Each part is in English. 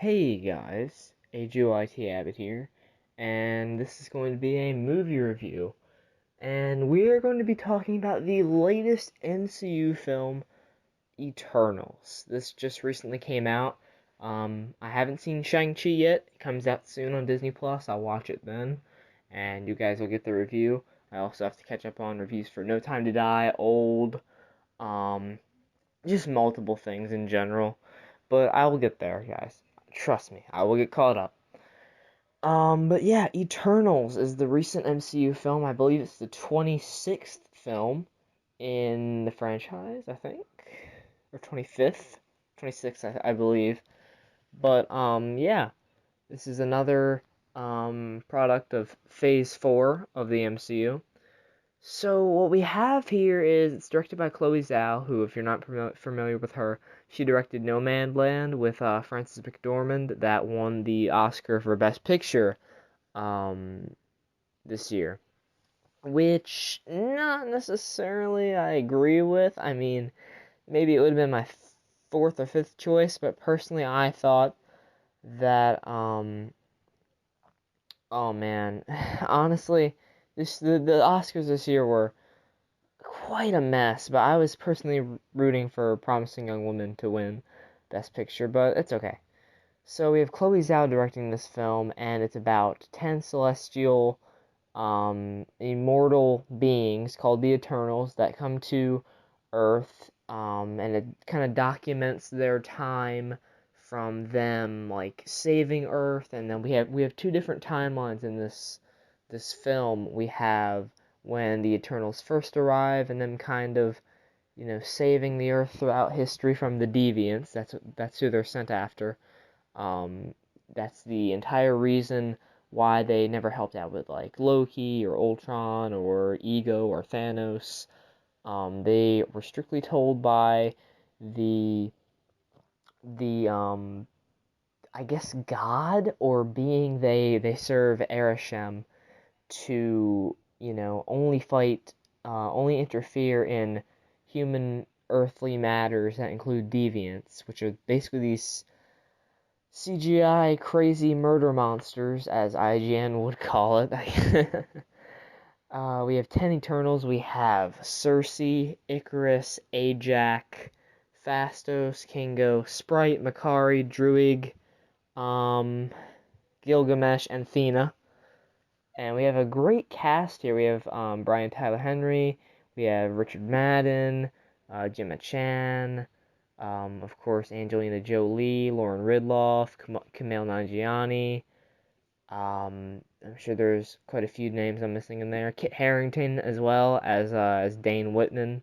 Hey guys, AGYT Abbott here, and this is going to be a movie review. And we are going to be talking about the latest MCU film, Eternals. This just recently came out. I haven't seen Shang-Chi yet. It comes out soon on Disney Plus. I'll watch it then, and you guys will get the review. I also have to catch up on reviews for No Time to Die, Old, um, just multiple things in general. But I will get there, guys. Trust me, I will get caught up. But yeah, Eternals is the recent MCU film. I believe it's the 26th film in the franchise, I think. Or 25th? 26th, I believe. But, yeah. This is another, product of Phase 4 of the MCU. So what we have here is it's directed by Chloe Zhao, who, if you're not familiar with her, she directed Nomadland with Frances McDormand that won the Oscar for Best Picture um, this year, which not necessarily I agree with. I mean, maybe it would have been my fourth or fifth choice, but personally, I thought that oh man, honestly, the Oscars this year were quite a mess, but I was personally rooting for Promising Young Woman to win Best Picture, but it's okay. So we have Chloe Zhao directing this film, and it's about 10 celestial, immortal beings called the Eternals that come to Earth, and it kind of documents their time from them like saving Earth, and then we have two different timelines in this film. We have when the Eternals first arrive, and then kind of saving the Earth throughout history from the Deviants. That's who they're sent after. Um, that's the entire reason why they never helped out with like Loki or Ultron or Ego or Thanos. They were strictly told by the the I guess God or being they serve Arishem to only fight, only interfere in human earthly matters that include deviants, which are basically these CGI crazy murder monsters, as IGN would call it. We have 10 Eternals. We have Cersei, Icarus, Ajak, Phastos, Kingo, Sprite, Makari, Druig, um, Gilgamesh, and Thena. And we have a great cast here. We have Brian Tyler Henry, we have Richard Madden, Gemma Chan, of course, Angelina Jolie, Lauren Ridloff, Kumail Nanjiani. I'm sure there's quite a few names I'm missing in there. Kit Harington as well as Dane Whitman,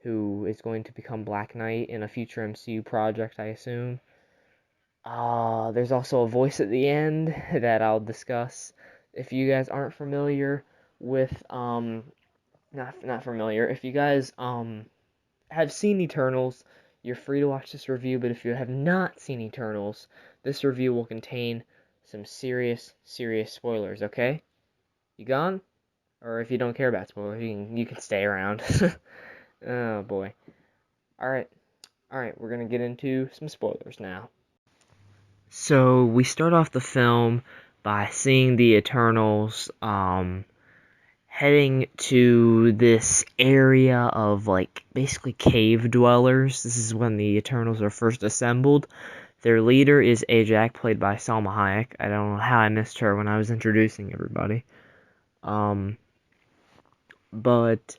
who is going to become Black Knight in a future MCU project, I assume. There's also a voice at the end that I'll discuss. If you guys aren't familiar with not familiar, if you guys have seen Eternals, you're free to watch this review, but if you have not seen Eternals, this review will contain some serious, serious spoilers, okay? You gone? Or if you don't care about spoilers, you can stay around. Oh boy. Alright. Alright, we're gonna get into some spoilers now. So we start off the film by seeing the Eternals heading to this area of like basically cave dwellers. This is when the Eternals are first assembled. Their leader is Ajak, played by Salma Hayek. I don't know how I missed her when I was introducing everybody. Um, but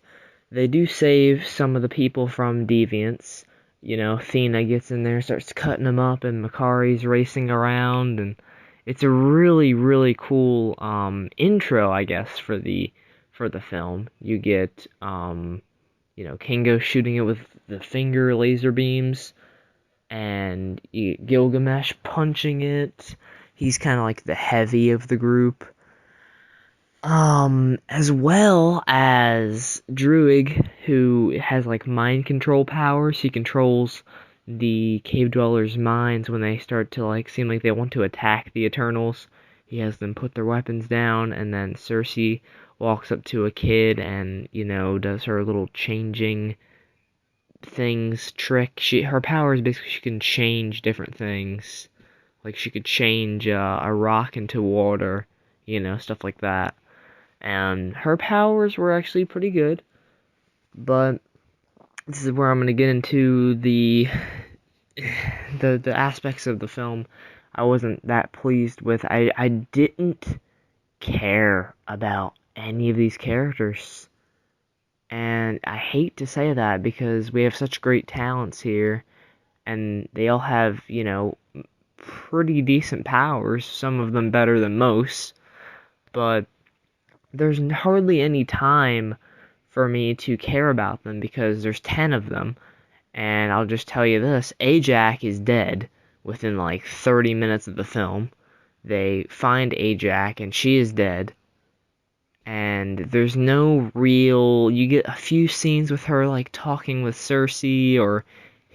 they do save some of the people from deviants. Thena gets in there, starts cutting them up, and Makari's racing around, and it's a really, really cool intro, I guess, for the film. You get Kingo shooting it with the finger laser beams, and Gilgamesh punching it. He's kind of like the heavy of the group. As well as Druig, who has like mind control powers. He controls the cave dwellers' minds when they start to like seem like they want to attack the Eternals. He has them put their weapons down, and then Cersei walks up to a kid and, does her little changing things trick. Her power is basically she can change different things Like she could change a rock into water, stuff like that. And her powers were actually pretty good, but this is where I'm going to get into the aspects of the film I wasn't that pleased with. I didn't care about any of these characters. And I hate to say that because we have such great talents here and they all have, pretty decent powers, some of them better than most, but there's hardly any time for me to care about them because there's 10 of them. And I'll just tell you this, Ajax is dead within like 30 minutes of the film. They find Ajax and she is dead. And there's no real, you get a few scenes with her like talking with Cersei or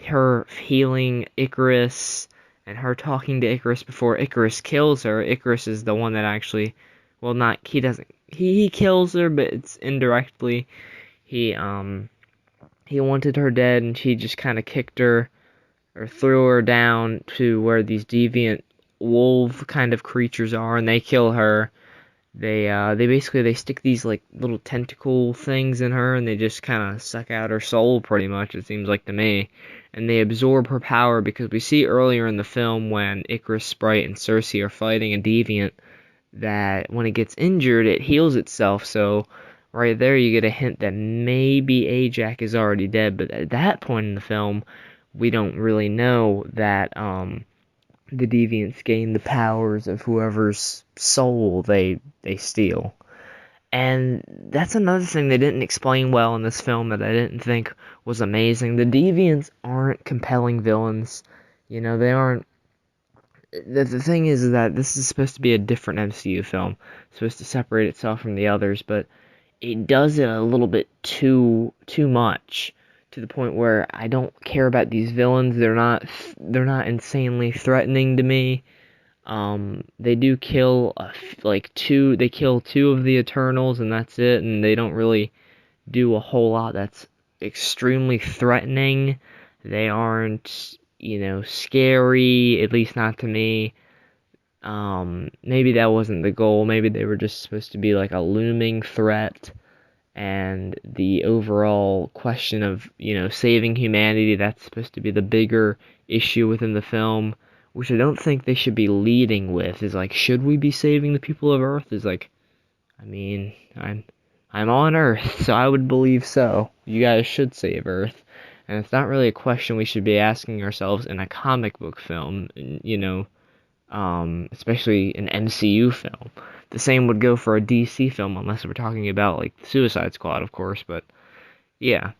her healing Ikaris and her talking to Ikaris before Ikaris kills her. Ikaris is the one that actually, well, not, he kills her, but it's indirectly. He wanted her dead and she just kind of kicked her or threw her down to where these deviant wolf kind of creatures are and they kill her. They basically they stick these like little tentacle things in her and they just kind of suck out her soul pretty much, it seems like to me. And they absorb her power because we see earlier in the film when Ikaris, Sprite, and Cersei are fighting a deviant that when it gets injured it heals itself. So right there you get a hint that maybe Ajax is already dead, but at that point in the film we don't really know that the deviants gain the powers of whoever's soul they steal. And that's another thing they didn't explain well in this film that I didn't think was amazing. The deviants aren't compelling villains. They aren't. The thing is that this is supposed to be a different MCU film, supposed to separate itself from the others, but it does it a little bit too much to the point where I don't care about these villains. They're not insanely threatening to me. They do kill two. They kill two of the Eternals, and that's it. And they don't really do a whole lot that's extremely threatening. They aren't, scary. At least not to me. Maybe that wasn't the goal. Maybe they were just supposed to be like a looming threat. And the overall question of, saving humanity, that's supposed to be the bigger issue within the film, which I don't think they should be leading with, is like, should we be saving the people of Earth? Is like, I mean, I'm on Earth, so I would believe so. You guys should save Earth. And it's not really a question we should be asking ourselves in a comic book film, especially an MCU film. The same would go for a DC film, unless we're talking about like Suicide Squad, of course. But yeah,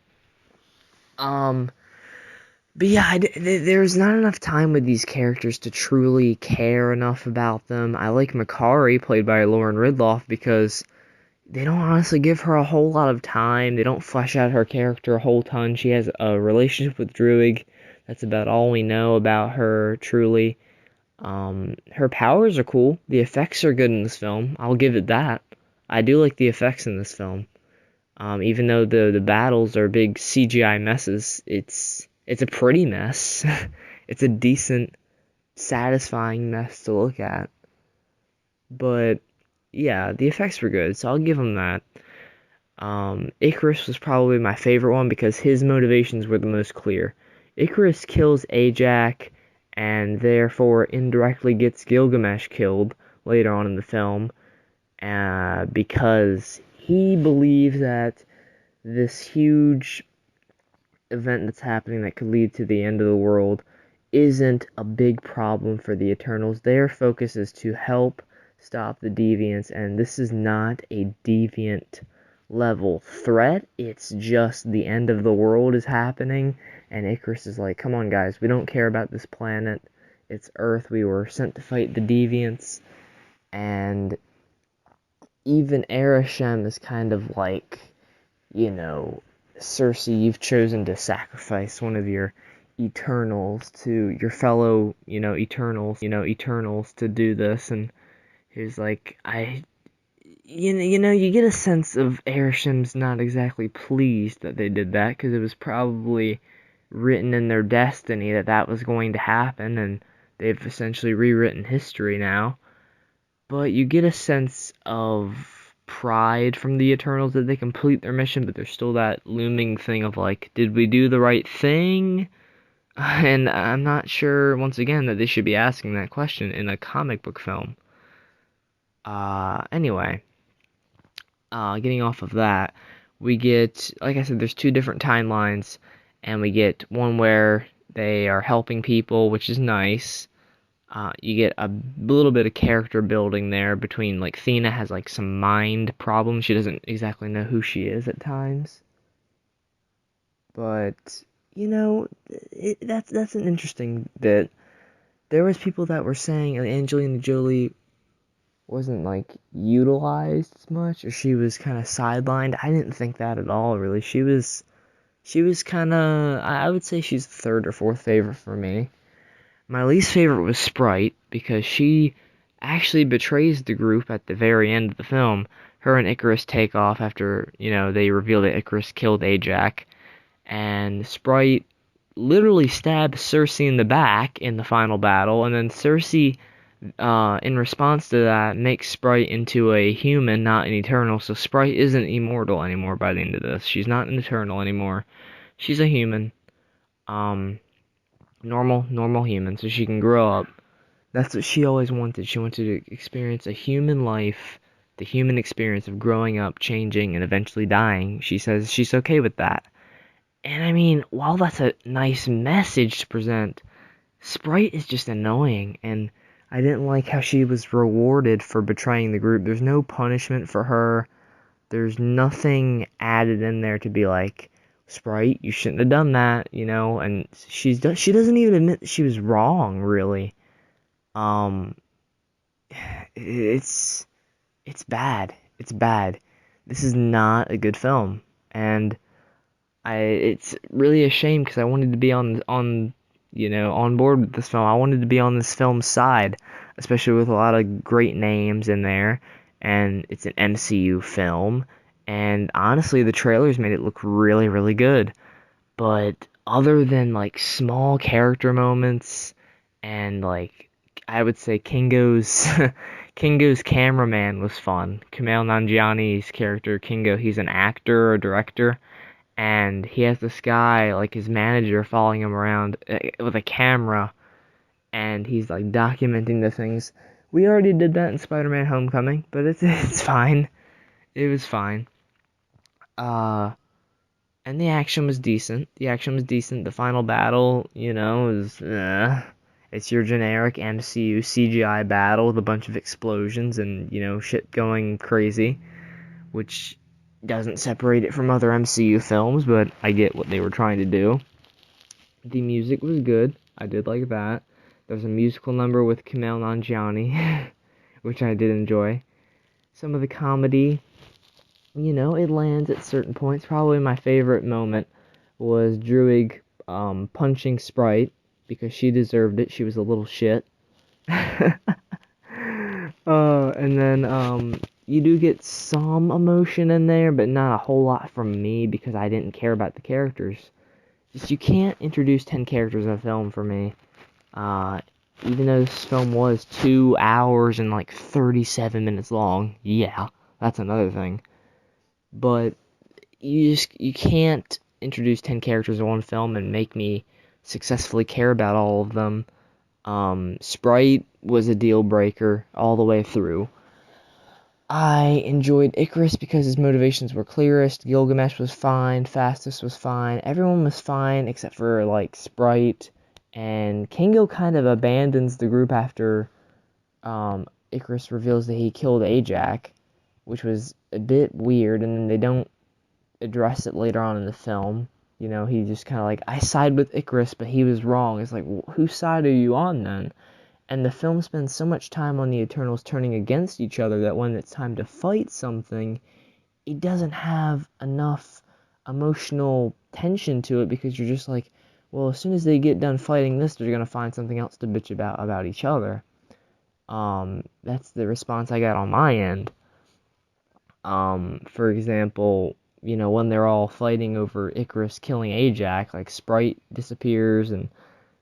but yeah, there's not enough time with these characters to truly care enough about them. I like Makkari, played by Lauren Ridloff, because they don't honestly give her a whole lot of time. They don't flesh out her character a whole ton. She has a relationship with Druig. That's about all we know about her, truly. Her powers are cool. The effects are good in this film. I'll give it that. I do like the effects in this film. Even though the battles are big CGI messes, it's a pretty mess. It's a decent, satisfying mess to look at. But yeah, the effects were good, so I'll give them that. Ikaris was probably my favorite one because his motivations were the most clear. Ikaris kills Ajax and therefore indirectly gets Gilgamesh killed later on in the film, because he believes that this huge event that's happening that could lead to the end of the world isn't a big problem for the Eternals. Their focus is to help stop the deviants, and this is not a deviant level threat. It's just the end of the world is happening, and Ikaris is like, come on guys, we don't care about this planet. It's Earth. We were sent to fight the deviants. And even Arishem is kind of like, Cersei, you've chosen to sacrifice one of your Eternals to your fellow, Eternals to do this. And he's like, you get a sense of Arishem's not exactly pleased that they did that, because it was probably written in their destiny that was going to happen, and They've essentially rewritten history now. But you get a sense of pride from the Eternals that they complete their mission, but there's still that looming thing of like, did we do the right thing? And I'm not sure, once again, that they should be asking that question in a comic book film. Anyway, getting off of that, we get, like I said, there's two different timelines, and we get one where they are helping people, which is nice. You get a little bit of character building there between, like, Thena has, like, some mind problems. She doesn't exactly know who she is at times. But, that's an interesting bit. There was people that were saying Angelina Jolie wasn't, like, utilized as much, or she was kind of sidelined. I didn't think that at all, really. She was kind of, I would say she's the third or fourth favorite for me. My least favorite was Sprite, because she actually betrays the group at the very end of the film. Her and Icarus take off after, they reveal that Icarus killed Ajax, and Sprite literally stabs Cersei in the back in the final battle, and then Cersei, in response to that, makes Sprite into a human, not an Eternal, so Sprite isn't immortal anymore by the end of this. She's not an Eternal anymore. She's a human. Normal human, so she can grow up. That's what she always wanted. She wanted to experience a human life, the human experience of growing up, changing, and eventually dying. She says she's okay with that. And I mean, while that's a nice message to present, Sprite is just annoying, and I didn't like how she was rewarded for betraying the group. There's no punishment for her. There's nothing added in there to be like, Sprite, you shouldn't have done that, and she doesn't even admit that she was wrong, really. Um, it's bad. It's bad. This is not a good film, and it's really a shame because I wanted to be on board with this film. I wanted to be on this film's side, especially with a lot of great names in there, and it's an MCU film. And honestly, the trailers made it look really, really good. But other than like small character moments and like I would say Kingo's Kingo's cameraman was fun. Kumail Nanjiani's character Kingo, he's an actor or director, and he has this guy like his manager following him around with a camera, and he's like documenting the things. We already did that in Spider-Man: Homecoming, but it's fine. It was fine. And the action was decent. The final battle, is it's your generic MCU CGI battle with a bunch of explosions and shit going crazy, which doesn't separate it from other MCU films, but I get what they were trying to do. The music was good. I did like that. There was a musical number with Kumail Nanjiani, which I did enjoy. Some of the comedy, it lands at certain points. Probably my favorite moment was Druig punching Sprite because she deserved it. She was a little shit. And then you do get some emotion in there, but not a whole lot from me because I didn't care about the characters. Just you can't introduce 10 characters in a film for me. Even though this film was 2 hours and like 37 minutes long. Yeah, that's another thing. But you can't introduce 10 characters in one film and make me successfully care about all of them. Sprite was a deal breaker all the way through. I enjoyed Icarus because his motivations were clearest. Gilgamesh was fine. Phastos was fine. Everyone was fine except for like Sprite. And Kingo kind of abandons the group after Icarus reveals that he killed Ajax, which was a bit weird, and then they don't address it later on in the film. He just kind of like, I side with Icarus, but he was wrong. It's like, whose side are you on then? And the film spends so much time on the Eternals turning against each other that when it's time to fight something, it doesn't have enough emotional tension to it because you're just like, well, as soon as they get done fighting this, they're going to find something else to bitch about each other. That's the response I got on my end. For example, when they're all fighting over Icarus killing Ajax, like Sprite disappears and,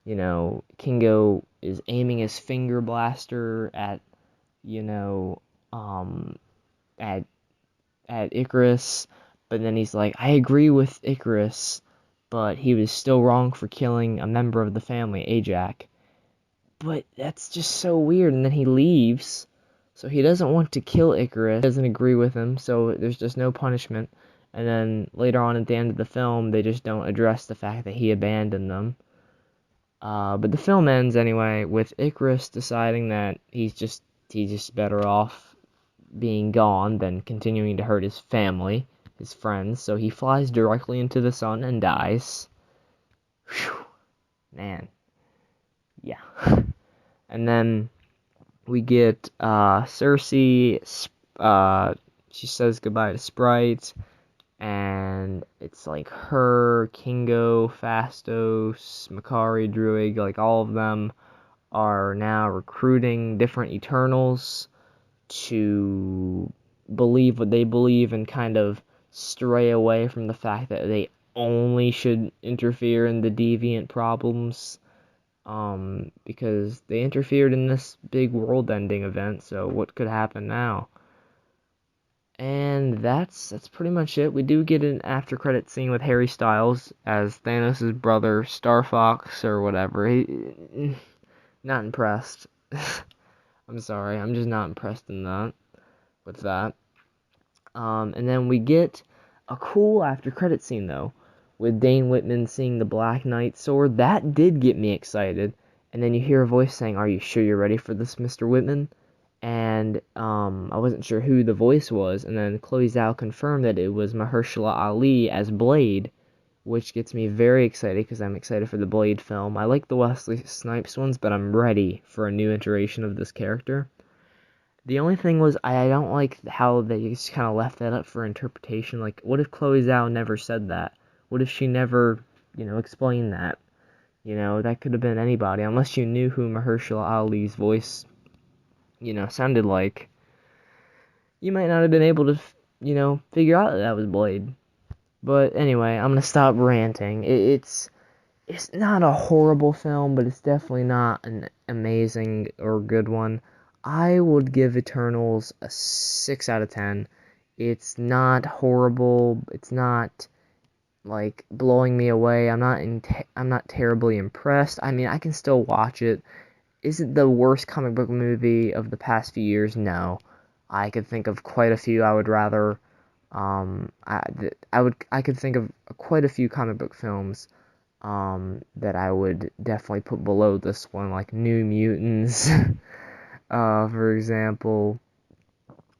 Kingo is aiming his finger blaster at, you know, at Ikaris, but then he's like, I agree with Ikaris, but he was still wrong for killing a member of the family, Ajak. But that's just so weird, and then he leaves, so he doesn't want to kill Ikaris, doesn't agree with him, so there's just no punishment, and then later on at the end of the film, they just don't address the fact that he abandoned them. But the film ends anyway with Ikaris deciding that he's just better off being gone than continuing to hurt his family, his friends, so he flies directly into the sun and dies. Whew. Man. Yeah. And then we get Cersei, she says goodbye to Sprite, and it's like her, Kingo, Phastos, Makkari, Druig, like all of them are now recruiting different Eternals to believe what they believe and kind of stray away from the fact that they only should interfere in the deviant problems, because they interfered in this big world-ending event, so what could happen now? And that's pretty much it. We do get an after-credit scene with Harry Styles as Thanos' brother, Star Fox, or whatever. Not impressed. I'm sorry, I'm just not impressed with that. And then we get a cool after-credit scene, though, with Dane Whitman seeing the Black Knight sword. That did get me excited. And then you hear a voice saying, "Are you sure you're ready for this, Mr. Whitman?" And I wasn't sure who the voice was. And then Chloe Zhao confirmed that it was Mahershala Ali as Blade, which gets me very excited because I'm excited for the Blade film. I like the Wesley Snipes ones, but I'm ready for a new iteration of this character. The only thing was I don't like how they just kind of left that up for interpretation. Like, what if Chloe Zhao never said that? What if she never, explained that? That could have been anybody, unless you knew who Mahershala Ali's voice, sounded like. You might not have been able to, figure out that was Blade. But anyway, I'm gonna stop ranting. It's not a horrible film, but it's definitely not an amazing or good one. I would give Eternals a 6 out of 10. It's not horrible. It's not like blowing me away. I'm not terribly impressed. I mean, I can still watch it. Is it the worst comic book movie of the past few years? No. I could think of quite a few I would rather I could think of quite a few comic book films that I would definitely put below this one, like New Mutants, for example.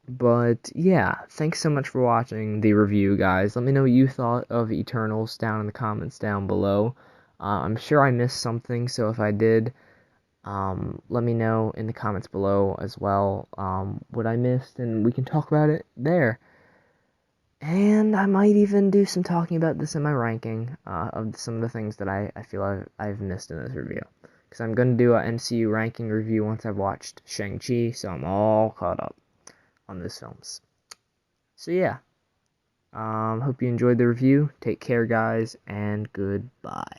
But yeah, thanks so much for watching the review, guys. Let me know what you thought of Eternals down in the comments down below. I'm sure I missed something, so if I did, let me know in the comments below as well what I missed, and we can talk about it there. And I might even do some talking about this in my ranking of some of the things that I feel I've missed in this review. Because I'm going to do an MCU ranking review once I've watched Shang-Chi, so I'm all caught up on those films. So yeah, hope you enjoyed the review. Take care, guys, and goodbye.